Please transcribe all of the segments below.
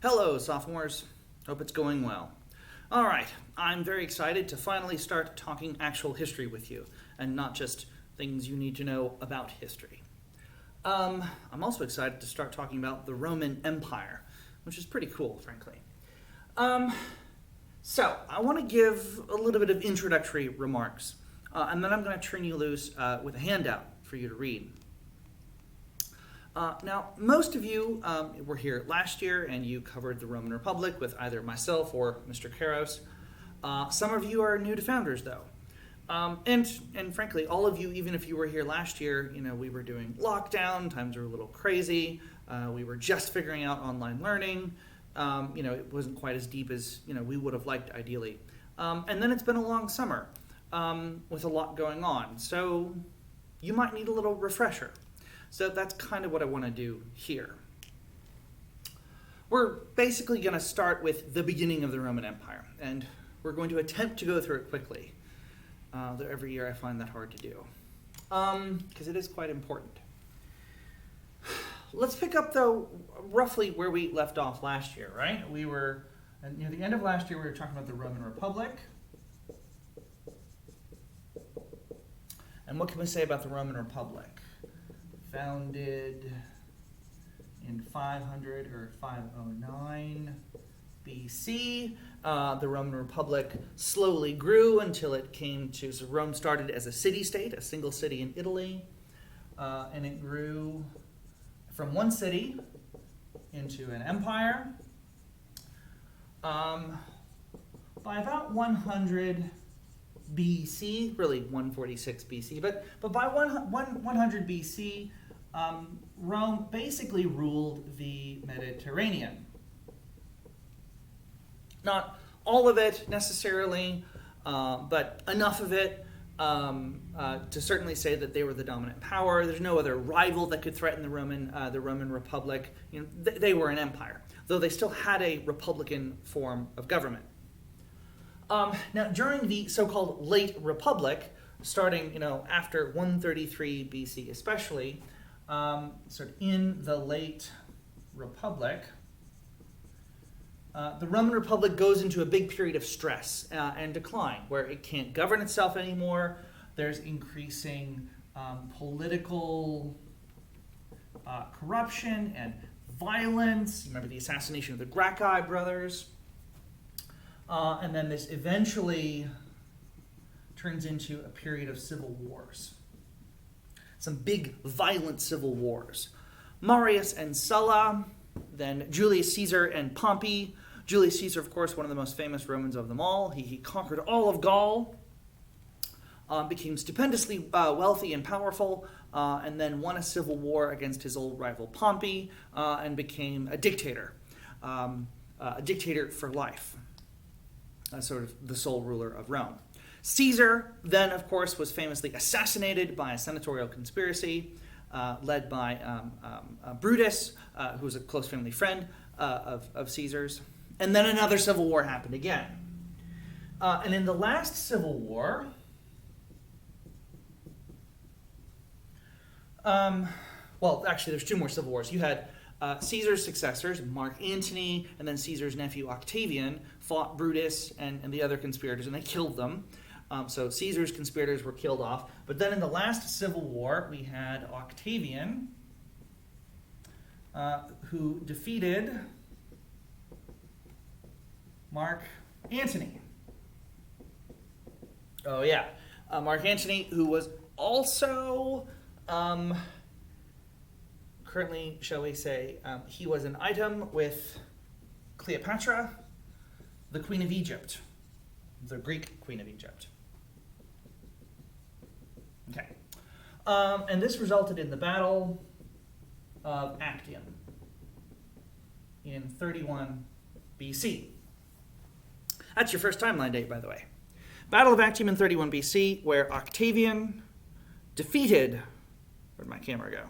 Hello, sophomores. Hope it's going well. All right, I'm very excited to finally start talking actual history with you, and not just things you need to know about history. I'm also excited to start talking about the Roman Empire, which is pretty cool, frankly. Um, so, I want to give a little bit of introductory remarks, and then I'm going to turn you loose with a handout for you to read. Now, most of you were here last year and you covered the Roman Republic with either myself or Mr. Karos. Some of you are new to Founders, though. And frankly, all of you, even if you were here last year, we were doing lockdown, times were a little crazy, we were just figuring out online learning, it wasn't quite as deep as, we would have liked ideally. And then it's been a long summer with a lot going on, so you might need a little refresher. So that's kind of what I want to do here. We're basically going to start with the beginning of the Roman Empire, and we're going to attempt to go through it quickly. Though every year I find that hard to do, because it is quite important. Let's pick up, though, roughly where we left off last year, right? We were, near the end of last year, we were talking about the Roman Republic. And what can we say about the Roman Republic? Founded in 500 or 509 BC. The Roman Republic slowly grew until it came to, so Rome started as a city-state, a single city in Italy, and it grew from one city into an empire. By about 100 BC, really 146 BC, but by 100 BC, Rome basically ruled the Mediterranean. Not all of it necessarily, but enough of it to certainly say that they were the dominant power. There's no other rival that could threaten the Roman Republic. They were an empire, though they still had a republican form of government. Now, during the so-called late Republic, starting after 133 BC, especially, sort of in the late Republic, the Roman Republic goes into a big period of stress and decline, where it can't govern itself anymore. There's increasing political corruption and violence. You remember the assassination of the Gracchi brothers. And then this eventually turns into a period of civil wars. Some big, violent civil wars. Marius and Sulla, then Julius Caesar and Pompey. Julius Caesar, of course, one of the most famous Romans of them all. He conquered all of Gaul, became stupendously wealthy and powerful, and then won a civil war against his old rival Pompey, and became a dictator for life. Sort of the sole ruler of Rome. Caesar then, of course, was famously assassinated by a senatorial conspiracy led by Brutus, who was a close family friend of Caesar's. And then another civil war happened again. And in the last civil war, well, actually, there's two more civil wars. You had Caesar's successors, Mark Antony, and then Caesar's nephew Octavian, fought Brutus and the other conspirators, and they killed them. So Caesar's conspirators were killed off. But then in the last civil war, we had Octavian, who defeated Mark Antony. Oh, yeah. Mark Antony, who was also... currently, shall we say, he was an item with Cleopatra, the Queen of Egypt, the Greek Queen of Egypt. Okay. And this resulted in the Battle of Actium in 31 BC. That's your first timeline date, by the way. Battle of Actium in 31 BC, where Octavian defeated... Where'd my camera go?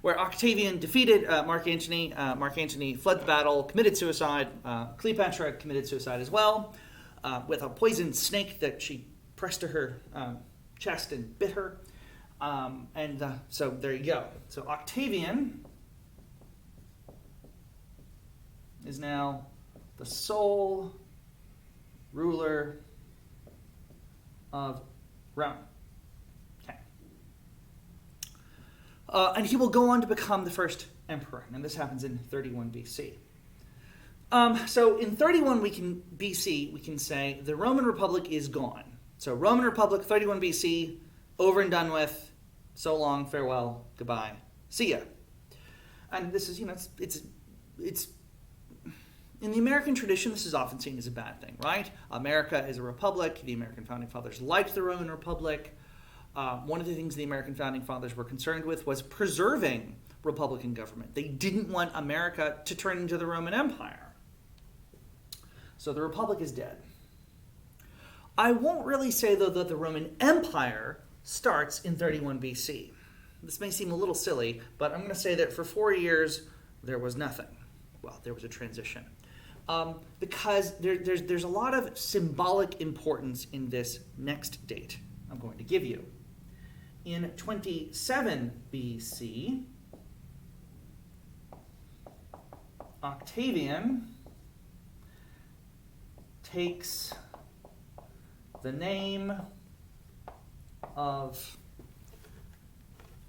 Where Octavian defeated Mark Antony. Mark Antony fled the battle, committed suicide. Cleopatra committed suicide as well, with a poisoned snake that she pressed to her chest and bit her. So there you go. So Octavian is now the sole ruler of Rome. Okay. And he will go on to become the first emperor, and this happens in 31 BC. So in 31 BC, we can say the Roman Republic is gone. So Roman Republic, 31 BC, over and done with. So long, farewell, goodbye, see ya. And this is, it's in the American tradition, this is often seen as a bad thing, right? America is a republic. The American founding fathers liked the Roman Republic. One of the things the American founding fathers were concerned with was preserving Republican government. They didn't want America to turn into the Roman Empire. So the Republic is dead. I won't really say, though, that the Roman Empire starts in 31 BC. This may seem a little silly, but I'm going to say that for 4 years, there was nothing. Well, there was a transition. Because there's a lot of symbolic importance in this next date I'm going to give you. In 27 BC, Octavian takes the name of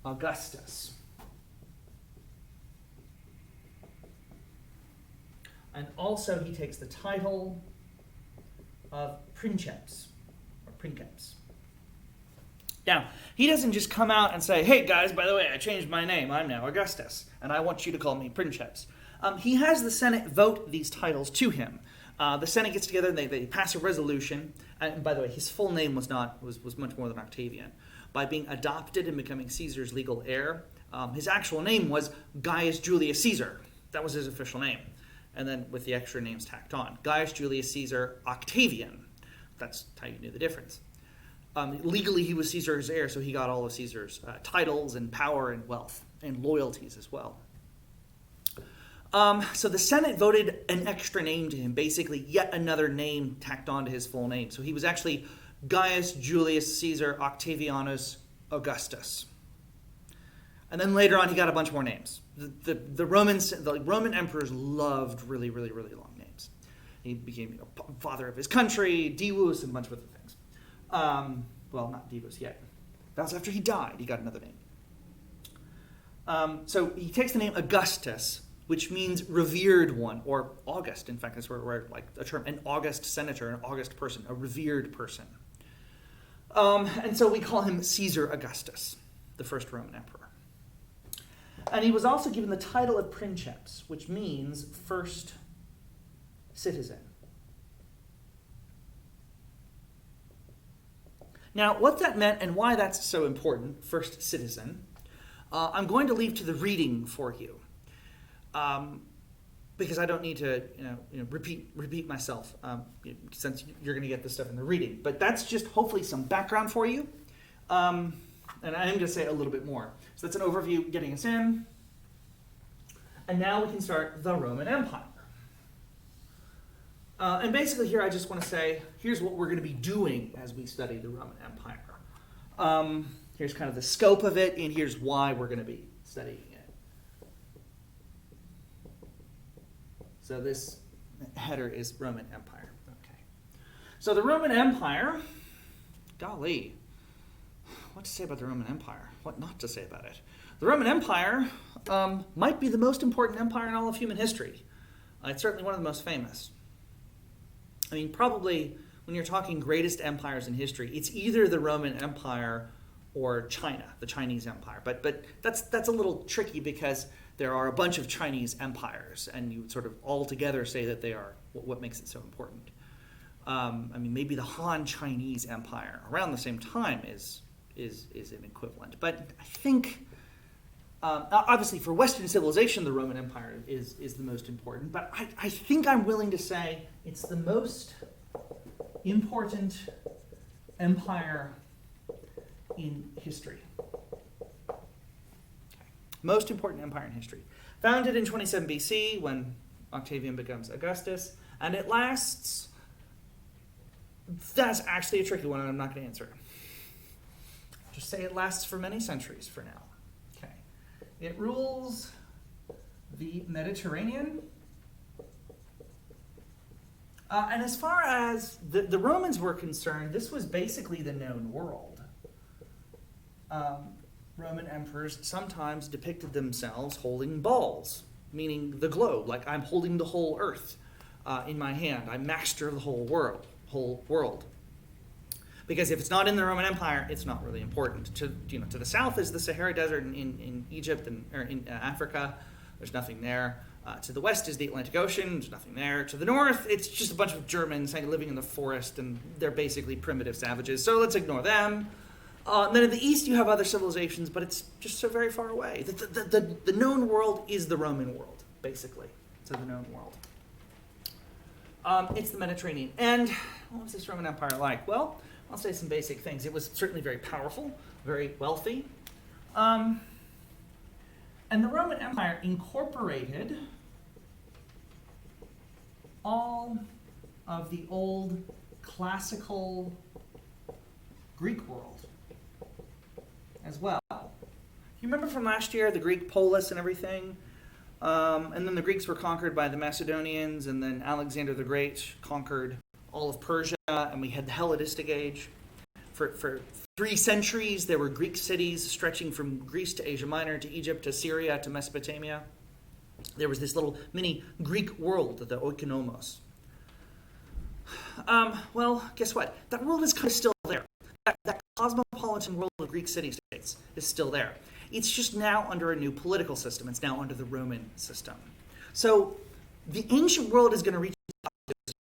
Augustus. And also he takes the title of Princeps, or Princeps. Now, he doesn't just come out and say, hey guys, by the way, I changed my name, I'm now Augustus, and I want you to call me Princeps. He has the Senate vote these titles to him. The Senate gets together and they pass a resolution. And by the way, his full name was much more than Octavian. By being adopted and becoming Caesar's legal heir, his actual name was Gaius Julius Caesar. That was his official name. And then with the extra names tacked on. Gaius Julius Caesar Octavian. That's how you knew the difference. Legally, he was Caesar's heir, so he got all of Caesar's titles and power and wealth and loyalties as well. So the Senate voted an extra name to him, basically yet another name tacked on to his full name. So he was actually Gaius Julius Caesar Octavianus Augustus. And then later on, he got a bunch more names. The Roman emperors loved really, really, really long names. He became father of his country, Divus, and a bunch of other things. Well, not Divus yet. That was after he died. He got another name. So he takes the name Augustus, which means revered one, or august. In fact, that's where like a term, an august senator, an august person, a revered person. And so we call him Caesar Augustus, the first Roman emperor. And he was also given the title of Princeps, which means first citizen. Now, what that meant and why that's so important, first citizen, I'm going to leave to the reading for you. Because I don't need to repeat myself since you're going to get this stuff in the reading. But that's just hopefully some background for you. And I am going to say a little bit more. So that's an overview getting us in. And now we can start the Roman Empire. And basically here I just want to say, here's what we're going to be doing as we study the Roman Empire. Here's kind of the scope of it, and here's why we're going to be studying it. So this header is Roman Empire. Okay. So the Roman Empire, golly, what to say about the Roman Empire? What not to say about it? The Roman Empire might be the most important empire in all of human history. It's certainly one of the most famous. I mean, probably when you're talking greatest empires in history, it's either the Roman Empire or China, the Chinese Empire. But that's a little tricky because there are a bunch of Chinese empires, and you would sort of all together say that they are what makes it so important. I mean, maybe the Han Chinese Empire around the same time is an equivalent. But I think, obviously for Western civilization, the Roman Empire is the most important. But I think I'm willing to say it's the most important empire in history. Most important empire in history. Founded in 27 BC when Octavian becomes Augustus, and it lasts. That's actually a tricky one, and I'm not going to answer. Just say it lasts for many centuries for now. Okay. It rules the Mediterranean And as far as the Romans were concerned, this was basically the known world. Roman emperors sometimes depicted themselves holding balls, meaning the globe, like I'm holding the whole earth in my hand. I master the whole world. Because if it's not in the Roman Empire, it's not really important. To the south is the Sahara Desert in Egypt or in Africa. There's nothing there. To the west is the Atlantic Ocean. There's nothing there. To the north, it's just a bunch of Germans living in the forest, and they're basically primitive savages. So let's ignore them. Then in the east, you have other civilizations, but it's just so very far away. The known world is the Roman world, basically. It's the known world. It's the Mediterranean. And what was this Roman Empire like? Well, I'll say some basic things. It was certainly very powerful, very wealthy. And the Roman Empire incorporated all of the old classical Greek world as well. You remember from last year, the Greek polis and everything? And then the Greeks were conquered by the Macedonians, and then Alexander the Great conquered all of Persia, and we had the Hellenistic Age. For 3 centuries, there were Greek cities stretching from Greece to Asia Minor, to Egypt, to Syria, to Mesopotamia. There was this little mini Greek world, the oikonomos. Well, guess what? That world is kind of still there. That cosmopolitan world of Greek city-states is still there. It's just now under a new political system. It's now under the Roman system. So the ancient world is going to reach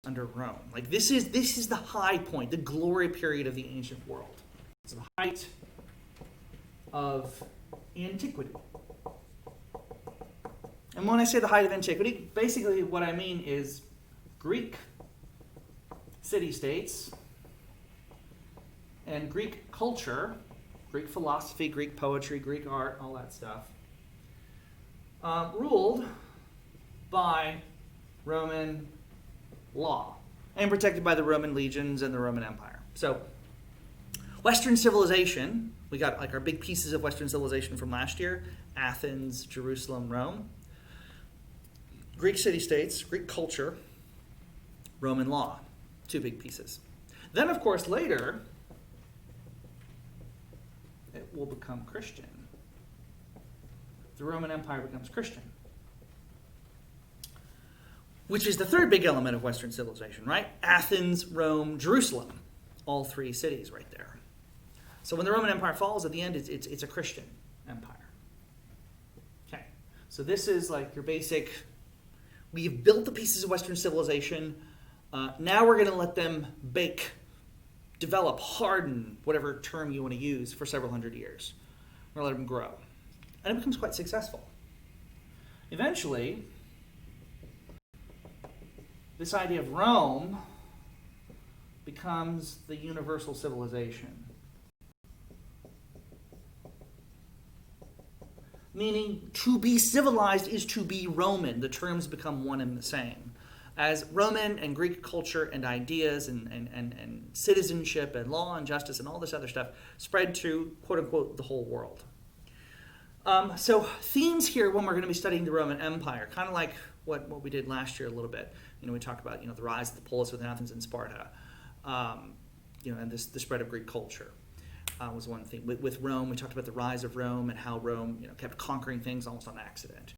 under Rome. Like this is the high point, the glory period of the ancient world. It's the height of antiquity. And when I say the height of antiquity, basically what I mean is Greek city-states and Greek culture, Greek philosophy, Greek poetry, Greek art, all that stuff, ruled by Roman law and protected by the Roman legions and the Roman Empire. So Western civilization, we got like our big pieces of Western civilization from last year: Athens, Jerusalem, Rome. Greek city-states, Greek culture, Roman law, 2 big pieces. Then, of course, later, it will become Christian. The Roman Empire becomes Christian, which is the 3rd big element of Western civilization, right? Athens, Rome, Jerusalem, all 3 cities right there. So when the Roman Empire falls, at the end, it's a Christian empire. Okay, so this is like your basic. We've built the pieces of Western civilization. Now we're going to let them bake, develop, harden, whatever term you want to use, for several hundred years. We're going to let them grow. And it becomes quite successful. Eventually, this idea of Rome becomes the universal civilization. Meaning, to be civilized is to be Roman. The terms become one and the same. As Roman and Greek culture and ideas and citizenship and law and justice and all this other stuff spread to, quote-unquote, the whole world. So themes here when we're going to be studying the Roman Empire, kind of like what we did last year a little bit. We talked about the rise of the polis with Athens and Sparta, and the spread of Greek culture. Was one thing. With Rome, we talked about the rise of Rome and how Rome kept conquering things almost on accident.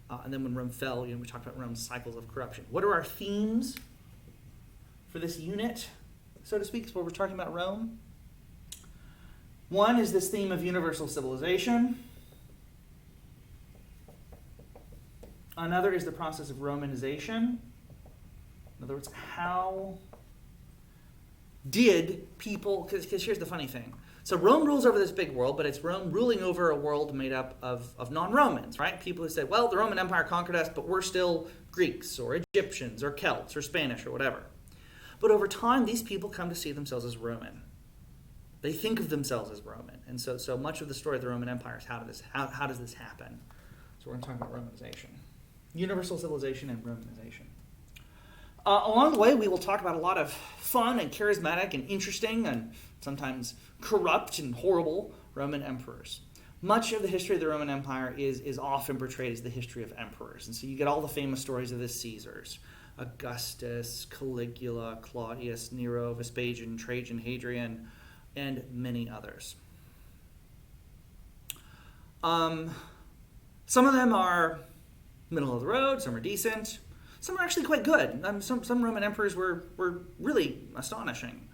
And then when Rome fell, we talked about Rome's cycles of corruption. What are our themes for this unit, so to speak, where we're talking about Rome? One is this theme of universal civilization. Another is the process of Romanization. In other words, how did people, because here's the funny thing. So Rome rules over this big world, but it's Rome ruling over a world made up of non-Romans, right? People who said, well, the Roman Empire conquered us, but we're still Greeks or Egyptians or Celts or Spanish or whatever. But over time, these people come to see themselves as Roman. They think of themselves as Roman. And so much of the story of the Roman Empire is how does this happen? So we're going to talk about Romanization. Universal civilization and Romanization. Along the way, we will talk about a lot of fun and charismatic and interesting and sometimes corrupt and horrible Roman emperors. Much of the history of the Roman Empire is often portrayed as the history of emperors. And so you get all the famous stories of the Caesars, Augustus, Caligula, Claudius, Nero, Vespasian, Trajan, Hadrian, and many others. Some of them are middle of the road, some are decent, some are actually quite good. Some Roman emperors were really astonishing.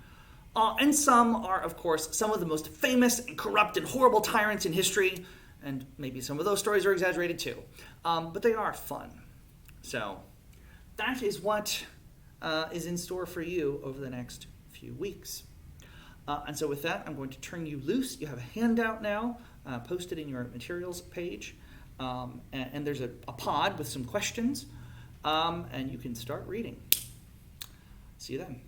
And some are, of course, some of the most famous and corrupt and horrible tyrants in history, and maybe some of those stories are exaggerated too. But they are fun. So that is what is in store for you over the next few weeks. And so with that, I'm going to turn you loose. You have a handout now posted in your materials page. And there's a pod with some questions. And you can start reading. See you then.